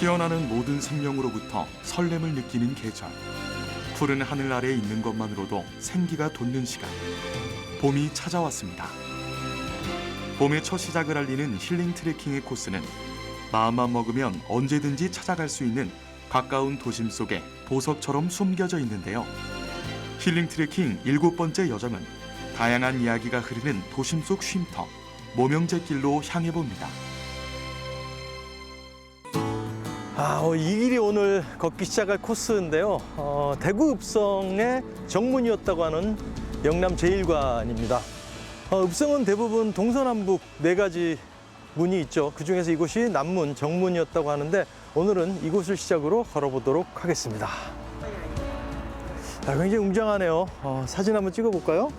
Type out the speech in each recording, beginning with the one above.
태어나는 모든 생명으로부터 설렘을 느끼는 계절. 푸른 하늘 아래에 있는 것만으로도 생기가 돋는 시간. 봄이 찾아왔습니다. 봄의 첫 시작을 알리는 힐링 트레킹의 코스는 마음만 먹으면 언제든지 찾아갈 수 있는 가까운 도심 속에 보석처럼 숨겨져 있는데요. 힐링 트레킹 7번째 여정은 다양한 이야기가 흐르는 도심 속 쉼터 모명제 길로 향해 봅니다. 이 길이 오늘 걷기 시작할 코스인데요. 대구 읍성의 정문이었다고 하는 영남 제1관입니다. 읍성은 대부분 동서남북 4가지 문이 있죠. 그중에서 이곳이 남문, 정문이었다고 하는데 오늘은 이곳을 시작으로 걸어보도록 하겠습니다. 굉장히 웅장하네요. 사진 한번 찍어볼까요?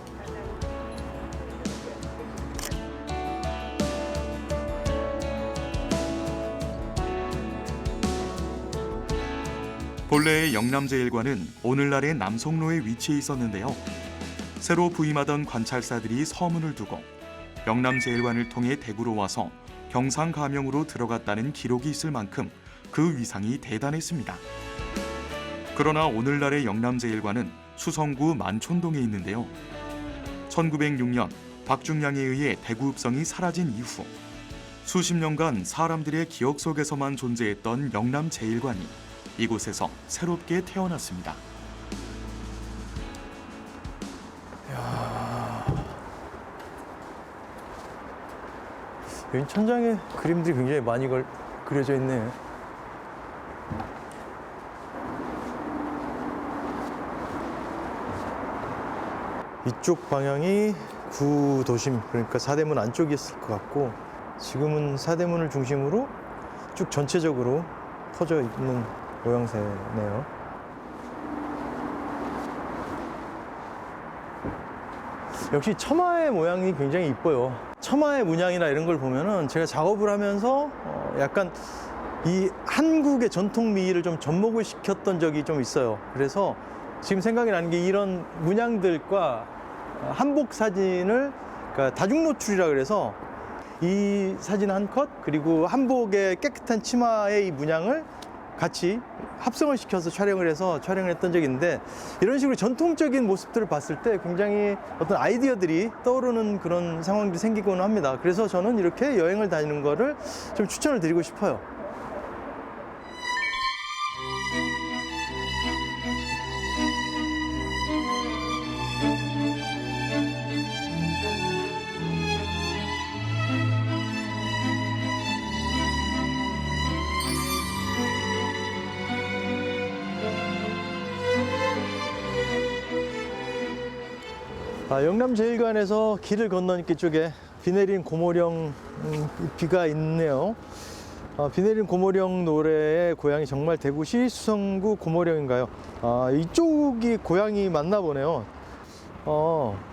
본래의 영남제1관은 오늘날의 남송로에 위치해 있었는데요. 새로 부임하던 관찰사들이 서문을 두고 영남제1관을 통해 대구로 와서 경상가명으로 들어갔다는 기록이 있을 만큼 그 위상이 대단했습니다. 그러나 오늘날의 영남제1관은 수성구 만촌동에 있는데요. 1906년 박중량에 의해 대구 읍성이 사라진 이후 수십 년간 사람들의 기억 속에서만 존재했던 영남제1관이 이곳에서 새롭게 태어났습니다. 여기 천장에 그림들이 굉장히 많이 그려져 있네요. 이쪽 방향이 구도심, 그러니까 사대문 안쪽이었을 것 같고 지금은 사대문을 중심으로 쭉 전체적으로 퍼져 있는 모양새네요. 역시 처마의 모양이 굉장히 이뻐요. 처마의 문양이나 이런 걸 보면은 제가 작업을 하면서 약간 이 한국의 전통 미의를 좀 접목을 시켰던 적이 좀 있어요. 그래서 지금 생각이 나는 게 이런 문양들과 한복 사진을, 그러니까 다중 노출이라 그래서 이 사진 한 컷 그리고 한복의 깨끗한 치마의 이 문양을 같이 합성을 시켜서 촬영을 했던 적이 있는데 이런 식으로 전통적인 모습들을 봤을 때 굉장히 어떤 아이디어들이 떠오르는 그런 상황들이 생기곤 합니다. 그래서 저는 이렇게 여행을 다니는 거를 좀 추천을 드리고 싶어요. 영남 제1관에서 길을 건너니까 쪽에 비 내린 고모령 비가 있네요. 비 내린 고모령 노래의 고향이 정말 대구시 수성구 고모령인가요? 이쪽이 고향이 맞나 보네요.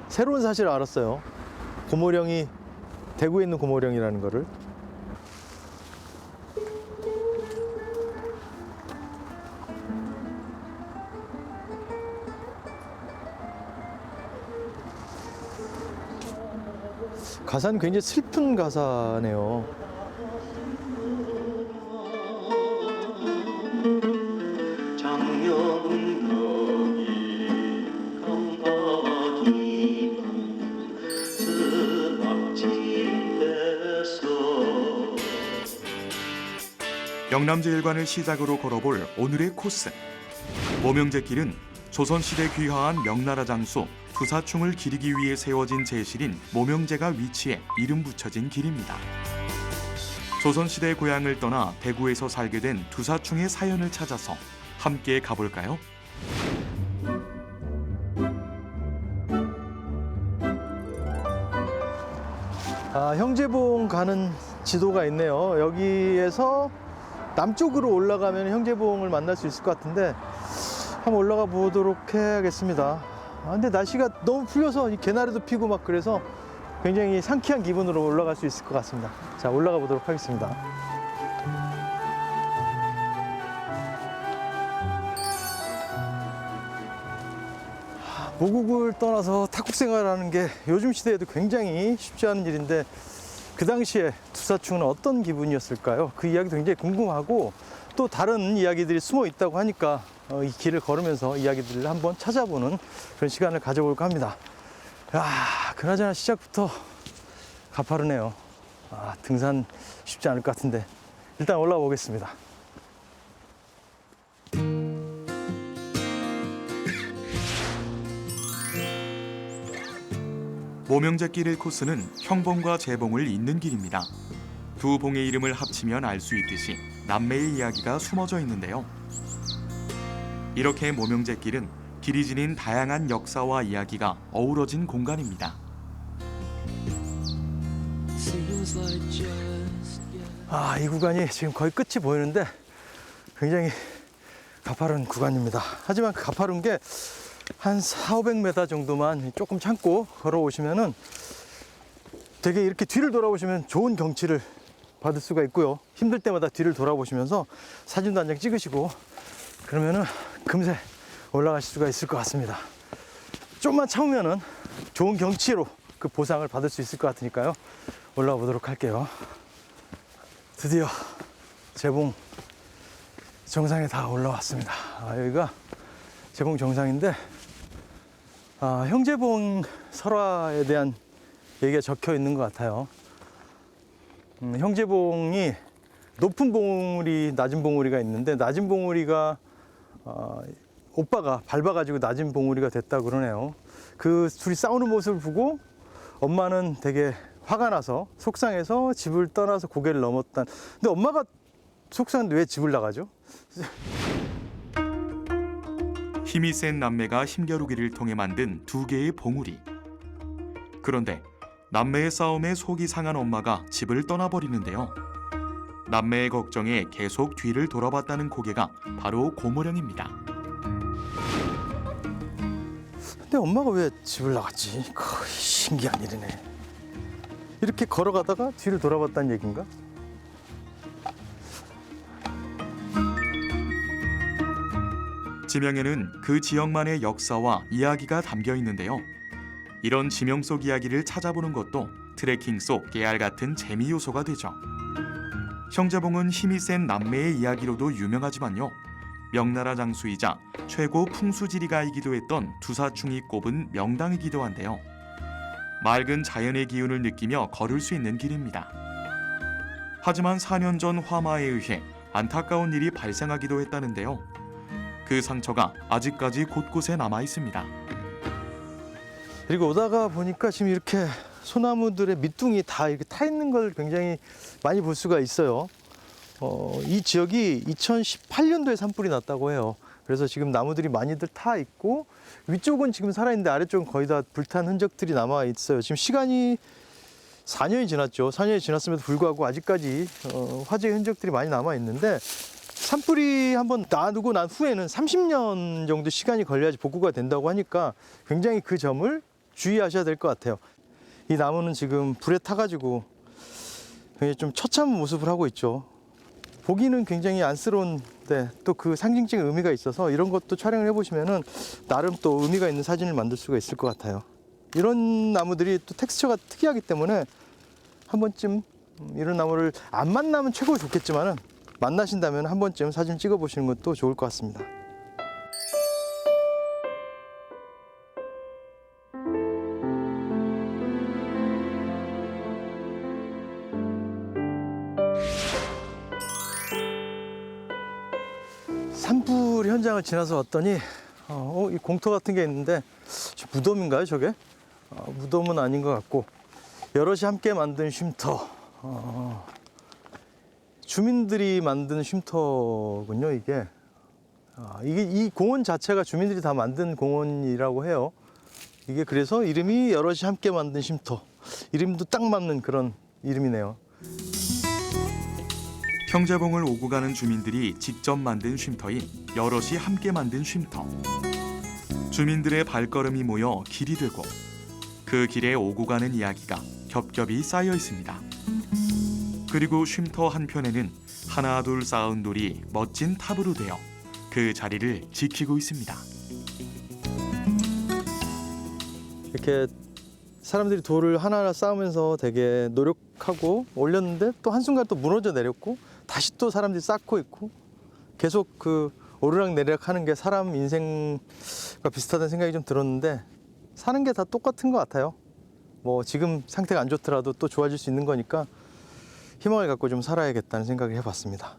새로운 사실을 알았어요. 고모령이 대구에 있는 고모령이라는 거를. 가사는 굉장히 슬픈 가사네요. 영남제1관을 시작으로 걸어볼 오늘의 코스. 모명제 길은 조선시대 귀화한 명나라 장수 두사충을 기리기 위해 세워진 제실인 모명제가 위치해 이름 붙여진 길입니다. 조선시대 고향을 떠나 대구에서 살게 된 두사충의 사연을 찾아서 함께 가볼까요? 형제봉 가는 지도가 있네요. 여기에서 남쪽으로 올라가면 형제봉을 만날 수 있을 것 같은데 한번 올라가 보도록 해야겠습니다. 근데 날씨가 너무 풀려서 이 개나리도 피고 막 그래서 굉장히 상쾌한 기분으로 올라갈 수 있을 것 같습니다. 자, 올라가 보도록 하겠습니다. 모국을 떠나서 타국 생활하는 게 요즘 시대에도 굉장히 쉽지 않은 일인데 그 당시에 두사충은 어떤 기분이었을까요? 그 이야기도 굉장히 궁금하고 또 다른 이야기들이 숨어 있다고 하니까 이 길을 걸으면서 이야기들을 한번 찾아보는 그런 시간을 가져볼까 합니다. 그나저나 시작부터 가파르네요. 등산 쉽지 않을 것 같은데 일단 올라가 보겠습니다. 모명제길 1코스는 형봉과 재봉을 잇는 길입니다. 두 봉의 이름을 합치면 알 수 있듯이 남매의 이야기가 숨어져 있는데요. 이렇게 모명제길은 길이 지닌 다양한 역사와 이야기가 어우러진 공간입니다. 이 구간이 지금 거의 끝이 보이는데 굉장히 가파른 구간입니다. 하지만 그 가파른 게 한 400-500m 정도만 조금 참고 걸어오시면은 되게 이렇게 뒤를 돌아보시면 좋은 경치를 받을 수가 있고요. 힘들 때마다 뒤를 돌아보시면서 사진도 한 장 찍으시고 그러면은 금세 올라가실 수가 있을 것 같습니다. 좀만 참으면은 좋은 경치로 그 보상을 받을 수 있을 것 같으니까요. 올라가 보도록 할게요. 드디어 재봉 정상에 다 올라왔습니다. 여기가 재봉 정상인데 형제봉 설화에 대한 얘기가 적혀 있는 것 같아요. 형제봉이 높은 봉우리, 낮은 봉우리가 있는데 낮은 봉우리가 오빠가 밟아가지고 낮은 봉우리가 됐다고 그러네요. 그 둘이 싸우는 모습을 보고 엄마는 되게 화가 나서 속상해서 집을 떠나서 고개를 넘었단. 근데 엄마가 속상한데 왜 집을 나가죠? 힘이 센 남매가 힘겨루기를 통해 만든 두 개의 봉우리. 그런데 남매의 싸움에 속이 상한 엄마가 집을 떠나버리는데요. 남매의 걱정에 계속 뒤를 돌아봤다는 고개가 바로 고모령입니다. 근데 엄마가 왜 집을 나갔지? 거의 신기한 일이네. 이렇게 걸어가다가 뒤를 돌아봤다는 얘기인가? 지명에는 그 지역만의 역사와 이야기가 담겨 있는데요. 이런 지명 속 이야기를 찾아보는 것도 트레킹 속 깨알 같은 재미 요소가 되죠. 형제봉은 힘이 센 남매의 이야기로도 유명하지만요. 명나라 장수이자 최고 풍수지리가이기도 했던 두사충이 꼽은 명당이기도 한데요. 맑은 자연의 기운을 느끼며 걸을 수 있는 길입니다. 하지만 4년 전 화마에 의해 안타까운 일이 발생하기도 했다는데요. 그 상처가 아직까지 곳곳에 남아 있습니다. 그리고 오다가 보니까 지금 이렇게 소나무들의 밑둥이 다 이렇게 타 있는 걸 굉장히 많이 볼 수가 있어요. 이 지역이 2018년도에 산불이 났다고 해요. 그래서 지금 나무들이 많이들 타 있고 위쪽은 지금 살아있는데 아래쪽은 거의 다 불탄 흔적들이 남아 있어요. 지금 시간이 4년이 지났죠. 4년이 지났음에도 불구하고 아직까지 화재의 흔적들이 많이 남아 있는데 산불이 한번 놔두고 난 후에는 30년 정도 시간이 걸려야지 복구가 된다고 하니까 굉장히 그 점을 주의하셔야 될 것 같아요. 이 나무는 지금 불에 타가지고 굉장히 좀 처참한 모습을 하고 있죠. 보기는 굉장히 안쓰러운데 또 그 상징적인 의미가 있어서 이런 것도 촬영을 해보시면은 나름 또 의미가 있는 사진을 만들 수가 있을 것 같아요. 이런 나무들이 또 텍스처가 특이하기 때문에 한 번쯤 이런 나무를 안 만나면 최고 좋겠지만은 만나신다면 한 번쯤 사진 찍어 보시는 것도 좋을 것 같습니다. 산불 현장을 지나서 왔더니 이 공터 같은 게 있는데 무덤인가요 저게? 무덤은 아닌 것 같고 여럿이 함께 만든 쉼터. 주민들이 만든 쉼터군요, 이게. 이 공원 자체가 주민들이 다 만든 공원이라고 해요. 이게 그래서 이름이 여럿이 함께 만든 쉼터. 이름도 딱 맞는 그런 이름이네요. 형제봉을 오고 가는 주민들이 직접 만든 쉼터인 여럿이 함께 만든 쉼터. 주민들의 발걸음이 모여 길이 되고 그 길에 오고 가는 이야기가 겹겹이 쌓여 있습니다. 그리고 쉼터 한편에는 하나 둘 쌓은 돌이 멋진 탑으로 되어 그 자리를 지키고 있습니다. 이렇게 사람들이 돌을 하나하나 쌓으면서 되게 노력하고 올렸는데 또 한순간 또 무너져 내렸고 다시 또 사람들이 쌓고 있고 계속 그 오르락내리락 하는 게 사람 인생과 비슷하다는 생각이 좀 들었는데 사는 게 다 똑같은 것 같아요. 뭐 지금 상태가 안 좋더라도 또 좋아질 수 있는 거니까 희망을 갖고 좀 살아야겠다는 생각을 해봤습니다.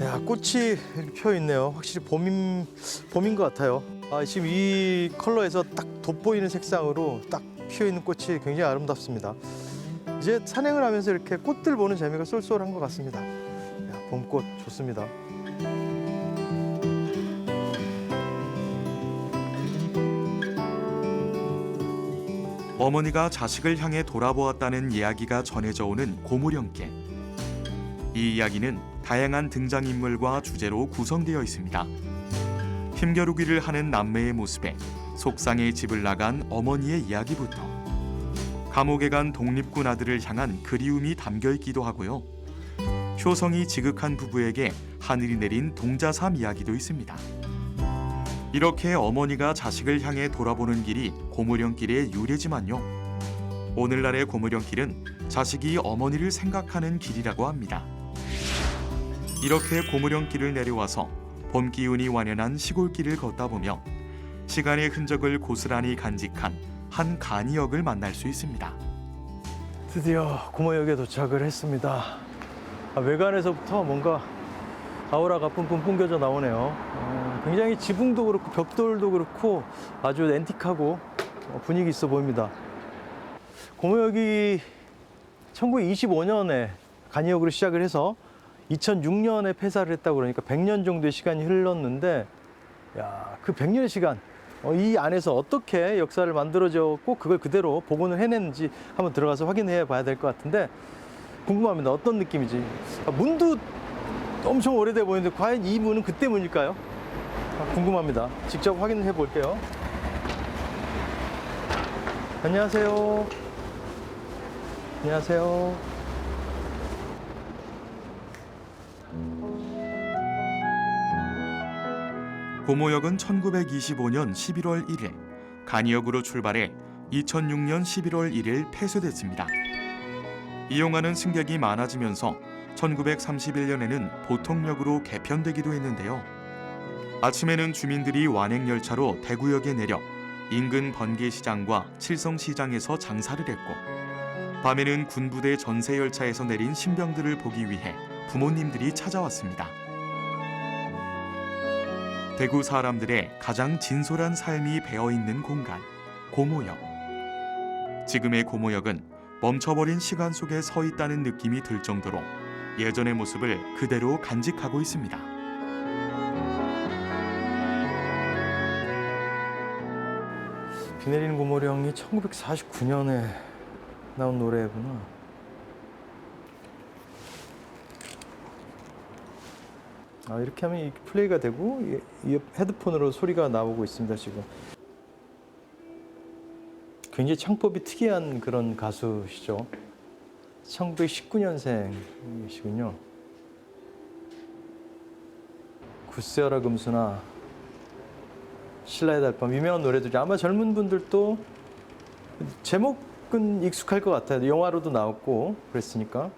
야, 꽃이 이렇게 피어 있네요. 확실히 봄인 것 같아요. 지금 이 컬러에서 딱 돋보이는 색상으로 딱 피어 있는 꽃이 굉장히 아름답습니다. 이제 산행을 하면서 이렇게 꽃들 보는 재미가 쏠쏠한 것 같습니다. 야, 봄꽃 좋습니다. 어머니가 자식을 향해 돌아보았다는 이야기가 전해져 오는 고무령길. 이 이야기는 다양한 등장인물과 주제로 구성되어 있습니다. 힘겨루기를 하는 남매의 모습에 속상해 집을 나간 어머니의 이야기부터 감옥에 간 독립군 아들을 향한 그리움이 담겨 있기도 하고요. 효성이 지극한 부부에게 하늘이 내린 동자삼 이야기도 있습니다. 이렇게 어머니가 자식을 향해 돌아보는 길이 고무령길의 유래지만요. 오늘날의 고무령길은 자식이 어머니를 생각하는 길이라고 합니다. 이렇게 고무령길을 내려와서 봄 기운이 완연한 시골길을 걷다 보며 시간의 흔적을 고스란히 간직한 한 간이역을 만날 수 있습니다. 드디어 고모역에 도착을 했습니다. 외관에서부터 뭔가 아우라가 뿜뿜 뿜겨져 나오네요. 굉장히 지붕도 그렇고 벽돌도 그렇고 아주 앤틱하고 분위기 있어 보입니다. 고모역이 1925년에 간이역으로 시작을 해서 2006년에 폐사를 했다고 그러니까 100년 정도의 시간이 흘렀는데 야, 그 100년의 시간 이 안에서 어떻게 역사를 만들어졌고 그걸 그대로 복원을 해냈는지 한번 들어가서 확인해 봐야 될 것 같은데 궁금합니다. 어떤 느낌이지? 문도 엄청 오래돼 보이는데 과연 이 문은 그때 문일까요? 궁금합니다. 직접 확인해 볼게요. 안녕하세요. 안녕하세요. 고모역은 1925년 11월 1일 간이역으로 출발해 2006년 11월 1일 폐쇄됐습니다. 이용하는 승객이 많아지면서 1931년에는 보통역으로 개편되기도 했는데요. 아침에는 주민들이 완행열차로 대구역에 내려 인근 번개시장과 칠성시장에서 장사를 했고 밤에는 군부대 전세열차에서 내린 신병들을 보기 위해 부모님들이 찾아왔습니다. 대구 사람들의 가장 진솔한 삶이 배어있는 공간, 고모역. 지금의 고모역은 멈춰버린 시간 속에 서 있다는 느낌이 들 정도로 예전의 모습을 그대로 간직하고 있습니다. 비 내리는 고모령이 1949년에 나온 노래구나. 이렇게 하면 이렇게 플레이가 되고 이 헤드폰으로 소리가 나오고 있습니다. 지금 굉장히 창법이 특이한 그런 가수시죠. 1919년생이시군요. 굿세어라 금수나 신라의 달밤 유명한 노래들이 아마 젊은 분들도 제목은 익숙할 것 같아요. 영화로도 나왔고 그랬으니까.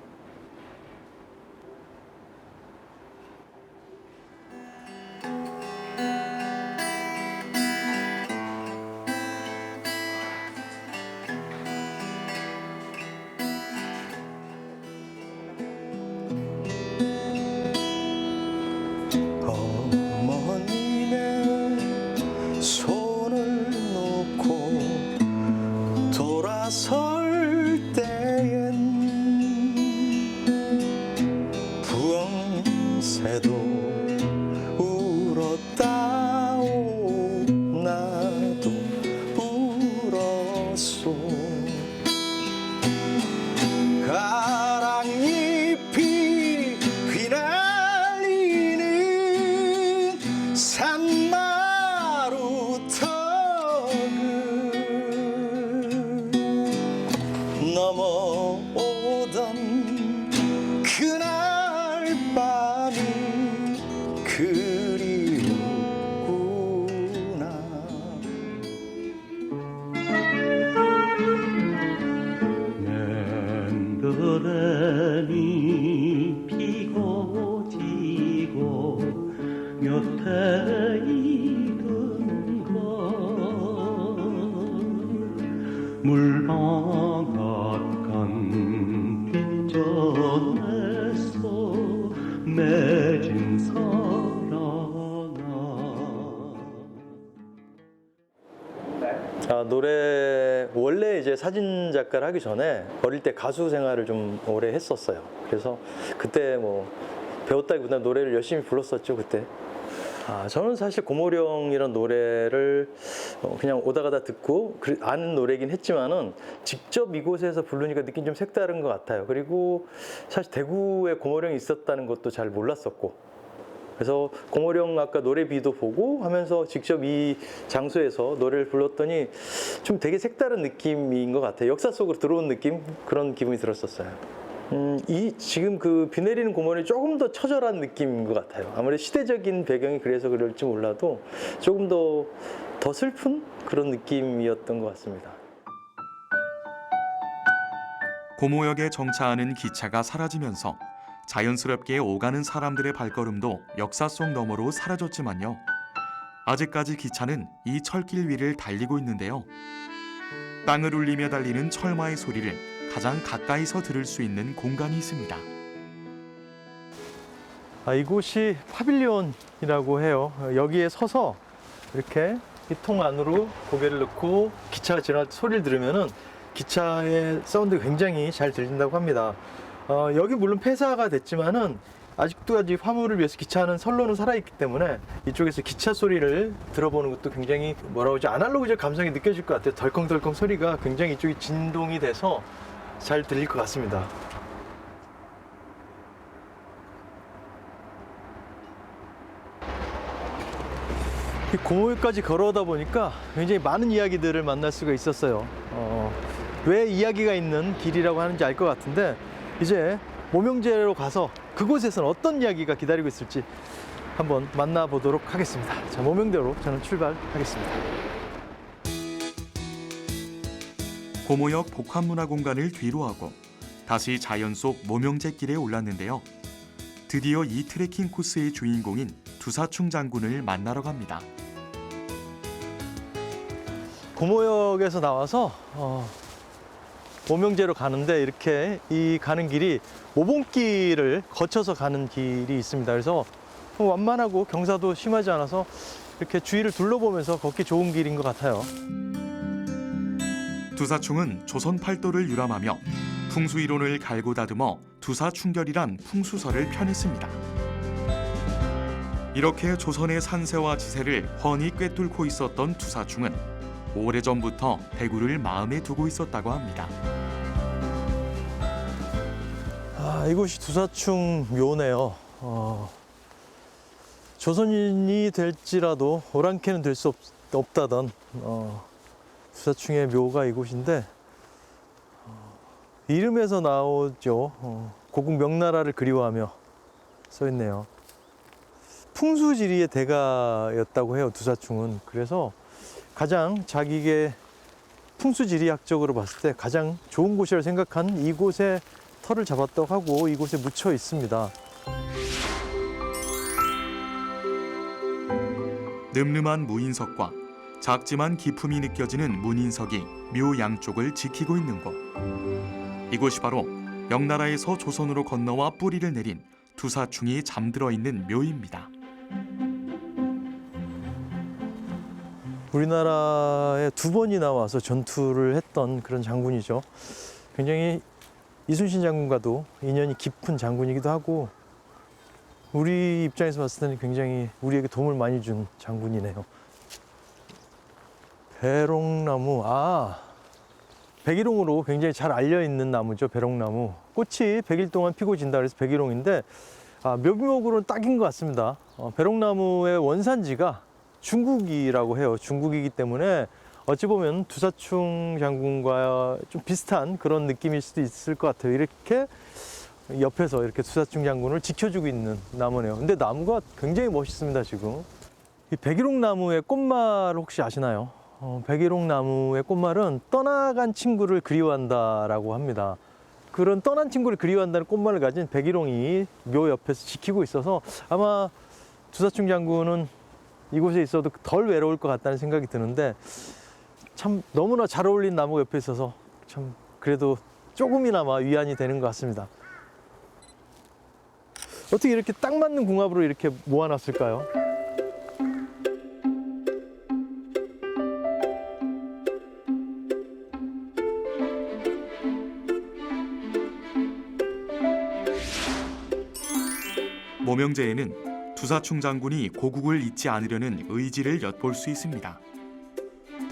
어머니의 손을 놓고 돌아설 때엔 물방앗간 빗전에서 맺은 사랑아. 노래 원래 이제 사진 작가를 하기 전에 어릴 때 가수 생활을 좀 오래 했었어요. 그래서 그때 뭐 배웠다기보다 노래를 열심히 불렀었죠 그때. 저는 사실 고모령이란 노래를 그냥 오다 가다 듣고 아는 노래긴 했지만은 직접 이곳에서 부르니까 느낌이 좀 색다른 것 같아요. 그리고 사실 대구에 고모령이 있었다는 것도 잘 몰랐었고, 그래서 고모령 아까 노래비도 보고 하면서 직접 이 장소에서 노래를 불렀더니 좀 되게 색다른 느낌인 것 같아요. 역사 속으로 들어온 느낌, 그런 기분이 들었었어요. 지금 그 비 내리는 고모령이 조금 더 처절한 느낌인 것 같아요. 아무래도 시대적인 배경이 그래서 그럴지 몰라도 조금 더 슬픈 그런 느낌이었던 것 같습니다. 고모역에 정차하는 기차가 사라지면서 자연스럽게 오가는 사람들의 발걸음도 역사 속 너머로 사라졌지만요. 아직까지 기차는 이 철길 위를 달리고 있는데요. 땅을 울리며 달리는 철마의 소리를 가장 가까이서 들을 수 있는 공간이 있습니다. 이곳이 파빌리온이라고 해요. 여기에 서서 이렇게 이 통 안으로 고개를 넣고 기차가 지나갈 때 소리를 들으면은 기차의 사운드가 굉장히 잘 들린다고 합니다. 여기 물론 폐사가 됐지만은 아직도까지 화물을 위해서 기차는 선로는 살아있기 때문에 이쪽에서 기차 소리를 들어보는 것도 굉장히 뭐라고 하지, 아날로그적 감성이 느껴질 것 같아요. 덜컹덜컹 소리가 굉장히 이쪽이 진동이 돼서 잘 들릴 것 같습니다. 이 고모역까지 걸어오다 보니까 굉장히 많은 이야기들을 만날 수가 있었어요. 왜 이야기가 있는 길이라고 하는지 알 것 같은데, 이제 모명제로 가서 그곳에서는 어떤 이야기가 기다리고 있을지 한번 만나보도록 하겠습니다. 자, 모명대로 저는 출발하겠습니다. 고모역 복합문화공간을 뒤로하고 다시 자연 속 모명제 길에 올랐는데요. 드디어 이 트레킹 코스의 주인공인 두사충 장군을 만나러 갑니다. 고모역에서 나와서 모명제로 가는데, 이렇게 이 가는 길이 오봉길을 거쳐서 가는 길이 있습니다. 그래서 완만하고 경사도 심하지 않아서 이렇게 주위를 둘러보면서 걷기 좋은 길인 것 같아요. 두사충은 조선 팔도를 유람하며 풍수 이론을 갈고 다듬어 두사충결이란 풍수설을 펴냈습니다. 이렇게 조선의 산세와 지세를 훤히 꿰뚫고 있었던 두사충은 오래전부터 대구를 마음에 두고 있었다고 합니다. 이곳이 두사충 묘네요. 조선인이 될지라도 오랑캐는 될 수 없다던 두사충의 묘가 이곳인데, 이름에서 나오죠. 고국 명나라를 그리워하며 써있네요. 풍수지리의 대가였다고 해요, 두사충은. 그래서 가장 자기의 풍수지리학적으로 봤을 때 가장 좋은 곳이라고 생각한 이곳에 터를 잡았다고 하고 이곳에 묻혀 있습니다. 늠름한 무인석과 작지만 기품이 느껴지는 문인석이 묘 양쪽을 지키고 있는 곳. 이곳이 바로 명나라에서 조선으로 건너와 뿌리를 내린 두사충이 잠들어 있는 묘입니다. 우리나라에 2번이나 와서 전투를 했던 그런 장군이죠. 굉장히 이순신 장군과도 인연이 깊은 장군이기도 하고, 우리 입장에서 봤을 때는 굉장히 우리에게 도움을 많이 준 장군이네요. 배롱나무, 백일홍으로 굉장히 잘 알려있는 나무죠. 배롱나무. 꽃이 100일 동안 피고 진다 그래서 백일홍인데, 묘목으로는 딱인 것 같습니다. 배롱나무의 원산지가 중국이라고 해요. 중국이기 때문에 어찌 보면 두사충 장군과 좀 비슷한 그런 느낌일 수도 있을 것 같아요. 이렇게 옆에서 이렇게 두사충 장군을 지켜주고 있는 나무네요. 근데 나무가 굉장히 멋있습니다, 지금. 이 백일홍 나무의 꽃말 혹시 아시나요? 백일홍 나무의 꽃말은 떠나간 친구를 그리워한다라고 합니다. 그런 떠난 친구를 그리워한다는 꽃말을 가진 백일홍이 묘 옆에서 지키고 있어서 아마 두사충 장군은 이곳에 있어도 덜 외로울 것 같다는 생각이 드는데, 참 너무나 잘 어울린 나무가 옆에 있어서 참 그래도 조금이나마 위안이 되는 것 같습니다. 어떻게 이렇게 딱 맞는 궁합으로 이렇게 모아놨을까요? 모명제에는 두사충 장군이 고국을 잊지 않으려는 의지를 엿볼 수 있습니다.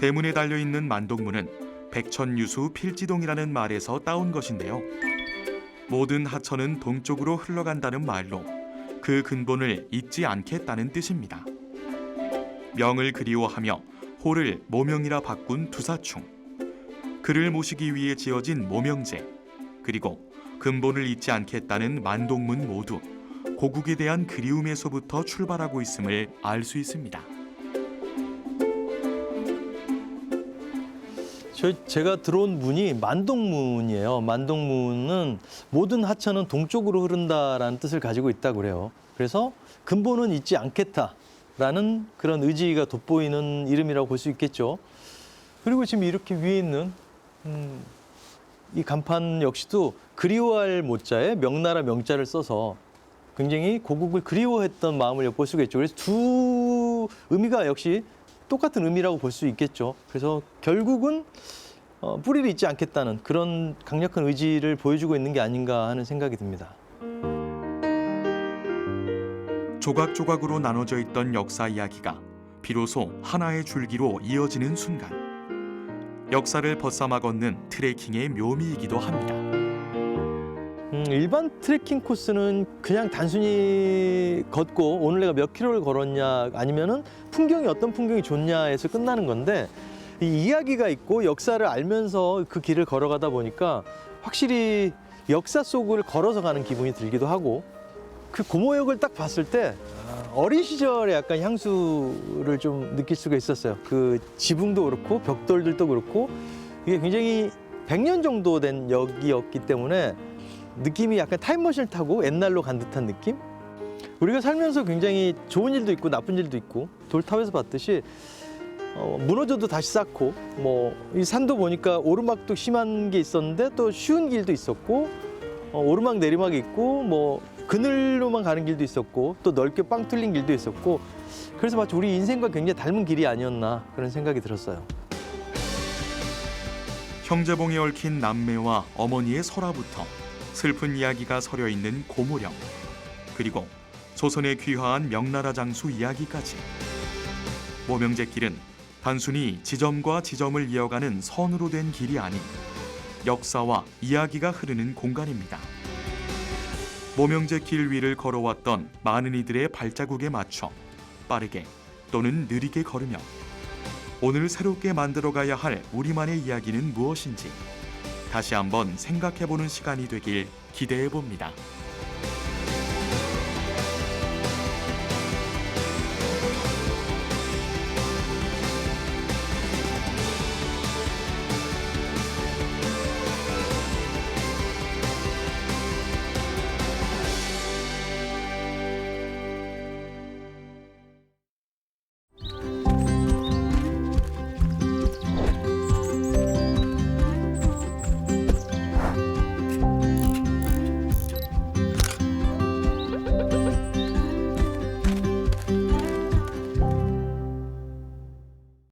대문에 달려있는 만동문은 백천유수 필지동이라는 말에서 따온 것인데요. 모든 하천은 동쪽으로 흘러간다는 말로 그 근본을 잊지 않겠다는 뜻입니다. 명을 그리워하며 호를 모명이라 바꾼 두사충, 그를 모시기 위해 지어진 모명제, 그리고 근본을 잊지 않겠다는 만동문 모두 고국에 대한 그리움에서부터 출발하고 있음을 알 수 있습니다. 제가 들어온 문이 만동문이에요. 만동문은 모든 하천은 동쪽으로 흐른다라는 뜻을 가지고 있다고 그래요. 그래서 근본은 잊지 않겠다라는 그런 의지가 돋보이는 이름이라고 볼 수 있겠죠. 그리고 지금 이렇게 위에 있는 이 간판 역시도 그리워할 모자에 명나라 명자를 써서 굉장히 고국을 그리워했던 마음을 엿볼 수가 있죠. 그래서 두 의미가 역시 똑같은 의미라고 볼 수 있겠죠. 그래서 결국은 뿌리를 잊지 않겠다는 그런 강력한 의지를 보여주고 있는 게 아닌가 하는 생각이 듭니다. 조각조각으로 나눠져 있던 역사 이야기가 비로소 하나의 줄기로 이어지는 순간, 역사를 벗삼아 걷는 트레킹의 묘미이기도 합니다. 일반 트레킹 코스는 그냥 단순히 걷고 오늘 내가 몇 킬로를 걸었냐 아니면은 풍경이 어떤 풍경이 좋냐에서 끝나는 건데, 이 이야기가 있고 역사를 알면서 그 길을 걸어가다 보니까 확실히 역사 속을 걸어서 가는 기분이 들기도 하고, 그 고모역을 딱 봤을 때 어린 시절의 약간 향수를 좀 느낄 수가 있었어요. 그 지붕도 그렇고 벽돌들도 그렇고 이게 굉장히 100년 정도 된 역이었기 때문에 느낌이 약간 타임머신을 타고 옛날로 간 듯한 느낌? 우리가 살면서 굉장히 좋은 일도 있고 나쁜 일도 있고, 돌탑에서 봤듯이 무너져도 다시 쌓고, 뭐 이 산도 보니까 오르막도 심한 게 있었는데 또 쉬운 길도 있었고, 오르막 내리막이 있고, 뭐 그늘로만 가는 길도 있었고, 또 넓게 빵 뚫린 길도 있었고, 그래서 마치 우리 인생과 굉장히 닮은 길이 아니었나 그런 생각이 들었어요. 형제봉에 얽힌 남매와 어머니의 설화부터 슬픈 이야기가 서려 있는 고모령, 그리고 조선의 귀화한 명나라 장수 이야기까지, 모명제길은 단순히 지점과 지점을 이어가는 선으로 된 길이 아닌 역사와 이야기가 흐르는 공간입니다. 모명제길 위를 걸어왔던 많은 이들의 발자국에 맞춰 빠르게 또는 느리게 걸으며 오늘 새롭게 만들어가야 할 우리만의 이야기는 무엇인지 다시 한번 생각해보는 시간이 되길 기대해봅니다.